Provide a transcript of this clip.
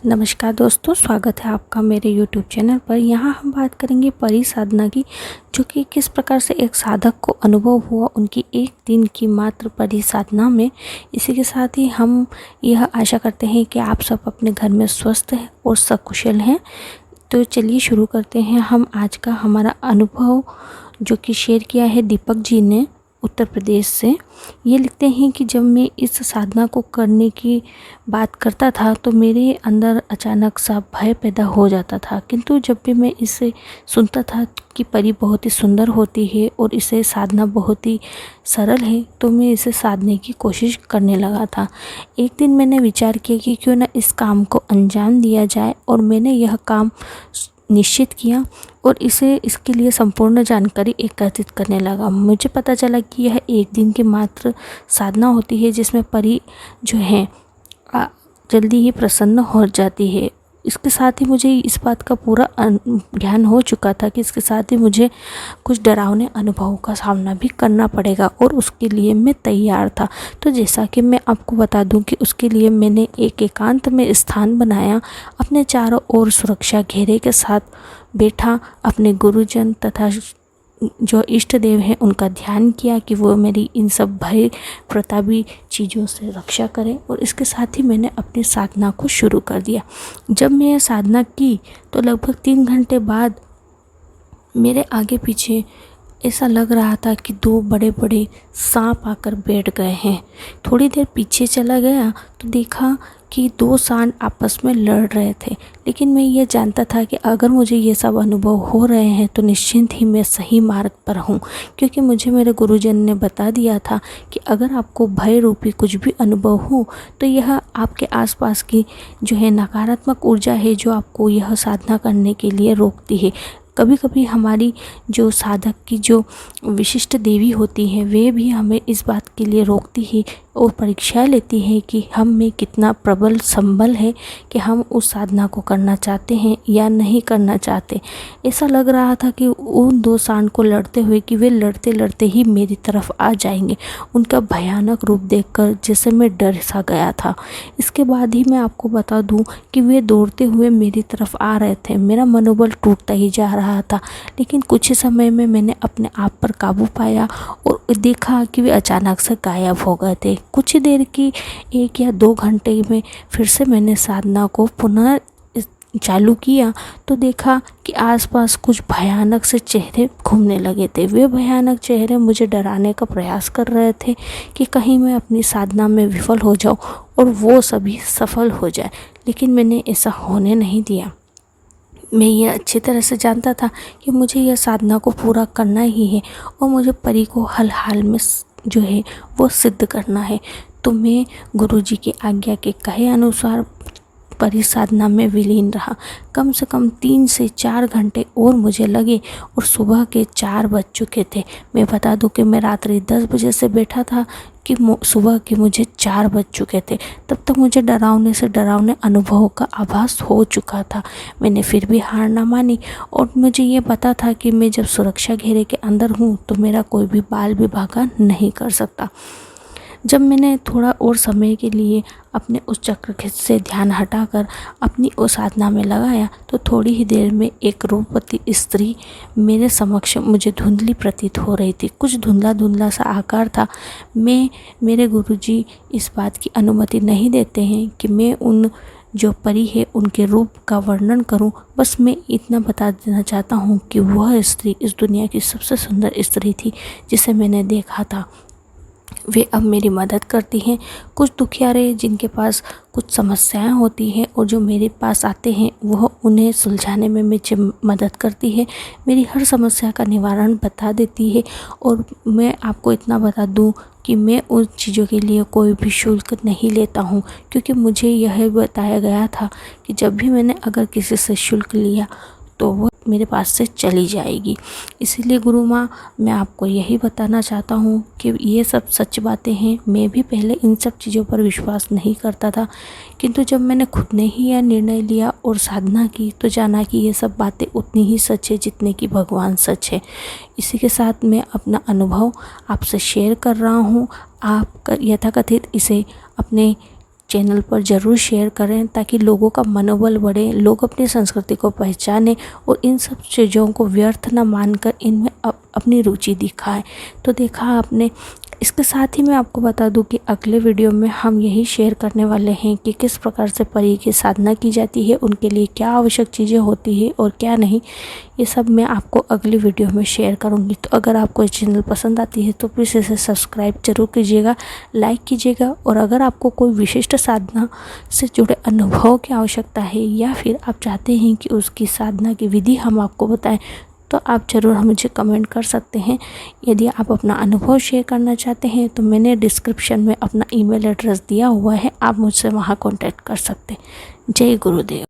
नमस्कार दोस्तों, स्वागत है आपका मेरे YouTube चैनल पर। यहाँ हम बात करेंगे परी साधना की, जो कि किस प्रकार से एक साधक को अनुभव हुआ उनकी एक दिन की मात्र परी साधना में। इसी के साथ ही हम यह आशा करते हैं कि आप सब अपने घर में स्वस्थ हैं और सकुशल हैं। तो चलिए शुरू करते हैं हम आज का हमारा अनुभव, जो कि शेयर किया है दीपक जी ने उत्तर प्रदेश से। ये लिखते हैं कि जब मैं इस साधना को करने की बात करता था तो मेरे अंदर अचानक सा भय पैदा हो जाता था, किंतु जब भी मैं इसे सुनता था कि परी बहुत ही सुंदर होती है और इसे साधना बहुत ही सरल है, तो मैं इसे साधने की कोशिश करने लगा था। एक दिन मैंने विचार किया कि क्यों न इस काम को अंजाम दिया जाए, और मैंने यह काम निश्चित किया और इसके लिए संपूर्ण जानकारी एकत्रित करने लगा। मुझे पता चला कि यह एक दिन की मात्र साधना होती है, जिसमें परी जो है जल्दी ही प्रसन्न हो जाती है। इसके साथ ही मुझे इस बात का पूरा ज्ञान हो चुका था कि इसके साथ ही मुझे कुछ डरावने अनुभवों का सामना भी करना पड़ेगा, और उसके लिए मैं तैयार था। तो जैसा कि मैं आपको बता दूं कि उसके लिए मैंने एक एकांत में स्थान बनाया, अपने चारों ओर सुरक्षा घेरे के साथ बैठा, अपने गुरुजन तथा जो इष्ट देव हैं उनका ध्यान किया कि वो मेरी इन सब भय प्रतापी चीज़ों से रक्षा करें, और इसके साथ ही मैंने अपनी साधना को शुरू कर दिया। जब मैं यह साधना की तो लगभग 3 घंटे बाद मेरे आगे पीछे ऐसा लग रहा था कि 2 बड़े बड़े सांप आकर बैठ गए हैं। थोड़ी देर पीछे चला गया तो देखा कि 2 सांप आपस में लड़ रहे थे, लेकिन मैं ये जानता था कि अगर मुझे ये सब अनुभव हो रहे हैं तो निश्चिंत ही मैं सही मार्ग पर हूँ, क्योंकि मुझे मेरे गुरुजन ने बता दिया था कि अगर आपको भय रूपी कुछ भी अनुभव हो तो यह आपके आसपास की जो है नकारात्मक ऊर्जा है, जो आपको यह साधना करने के लिए रोकती है। कभी कभी हमारी जो साधक की जो विशिष्ट देवी होती हैं, वे भी हमें इस बात के लिए रोकती है और परीक्षा लेती है कि हम में कितना प्रबल संबल है कि हम उस साधना को करना चाहते हैं या नहीं करना चाहते। ऐसा लग रहा था कि उन 2 सांड को लड़ते हुए कि वे लड़ते लड़ते ही मेरी तरफ आ जाएंगे। उनका भयानक रूप देखकर जैसे मैं डर सा गया था। इसके बाद ही मैं आपको बता दूं कि वे दौड़ते हुए मेरी तरफ आ रहे थे। मेरा मनोबल टूटता ही जा रहा था, लेकिन कुछ ही समय में मैंने अपने आप पर काबू पाया और देखा कि वे अचानक से गायब हो गए थे। कुछ ही देर की 1 या 2 घंटे में फिर से मैंने साधना को पुनः चालू किया तो देखा कि आसपास कुछ भयानक से चेहरे घूमने लगे थे। वे भयानक चेहरे मुझे डराने का प्रयास कर रहे थे कि कहीं मैं अपनी साधना में विफल हो जाऊं और वो सभी सफल हो जाए, लेकिन मैंने ऐसा होने नहीं दिया। मैं ये अच्छी तरह से जानता था कि मुझे यह साधना को पूरा करना ही है और मुझे परी को हर हाल में जो है वो सिद्ध करना है। तो मैं गुरुजी की आज्ञा के कहे अनुसार परी साधना में विलीन रहा। कम से कम 3 से 4 घंटे और मुझे लगे और सुबह के 4 बज चुके थे। मैं बता दूं कि मैं रात्रि 10 बजे से बैठा था कि सुबह के मुझे 4 बज चुके थे। तब तक मुझे डरावने से डरावने अनुभवों का आभास हो चुका था। मैंने फिर भी हार ना मानी, और मुझे ये पता था कि मैं जब सुरक्षा घेरे के अंदर हूँ तो मेरा कोई भी बाल भी भागा नहीं कर सकता। जब मैंने थोड़ा और समय के लिए अपने उस चक्र से ध्यान हटाकर अपनी उस साधना में लगाया तो थोड़ी ही देर में एक रूपवती स्त्री मेरे समक्ष मुझे धुंधली प्रतीत हो रही थी। कुछ धुंधला धुंधला सा आकार था। मेरे गुरुजी इस बात की अनुमति नहीं देते हैं कि मैं उन जो परी है उनके रूप का वर्णन करूं। बस मैं इतना बता देना चाहता हूं कि वह स्त्री इस दुनिया की सबसे सुंदर स्त्री थी जिसे मैंने देखा था। वे अब मेरी मदद करती हैं। कुछ दुखियारे जिनके पास कुछ समस्याएं होती हैं और जो मेरे पास आते हैं, वह उन्हें सुलझाने में मुझे मदद करती है, मेरी हर समस्या का निवारण बता देती है। और मैं आपको इतना बता दूं कि मैं उन चीज़ों के लिए कोई भी शुल्क नहीं लेता हूं, क्योंकि मुझे यह बताया गया था कि जब भी मैंने अगर किसी से शुल्क लिया तो वो मेरे पास से चली जाएगी। इसीलिए गुरु माँ, मैं आपको यही बताना चाहता हूँ कि ये सब सच बातें हैं। मैं भी पहले इन सब चीज़ों पर विश्वास नहीं करता था, किंतु जब मैंने खुद ने ही यह निर्णय लिया और साधना की तो जाना कि ये सब बातें उतनी ही सच है जितने कि भगवान सच है। इसी के साथ मैं अपना अनुभव आपसे शेयर कर रहा हूँ। आप यथाकथित इसे अपने चैनल पर ज़रूर शेयर करें ताकि लोगों का मनोबल बढ़े, लोग अपनी संस्कृति को पहचानें और इन सब चीज़ों को व्यर्थ न मानकर इनमें अपनी रुचि दिखाएं। तो देखा आपने। इसके साथ ही मैं आपको बता दूं कि अगले वीडियो में हम यही शेयर करने वाले हैं कि किस प्रकार से परी की साधना की जाती है, उनके लिए क्या आवश्यक चीज़ें होती है और क्या नहीं, ये सब मैं आपको अगली वीडियो में शेयर करूंगी। तो अगर आपको ये चैनल पसंद आती है तो प्लीज़ इसे सब्सक्राइब जरूर कीजिएगा, लाइक कीजिएगा। और अगर आपको कोई विशिष्ट साधना से जुड़े अनुभव की आवश्यकता है या फिर आप चाहते हैं कि उसकी साधना की विधि हम आपको बताएं, तो आप ज़रूर मुझे कमेंट कर सकते हैं। यदि आप अपना अनुभव शेयर करना चाहते हैं तो मैंने डिस्क्रिप्शन में अपना ईमेल एड्रेस दिया हुआ है, आप मुझसे वहाँ कांटेक्ट कर सकते हैं। जय गुरुदेव।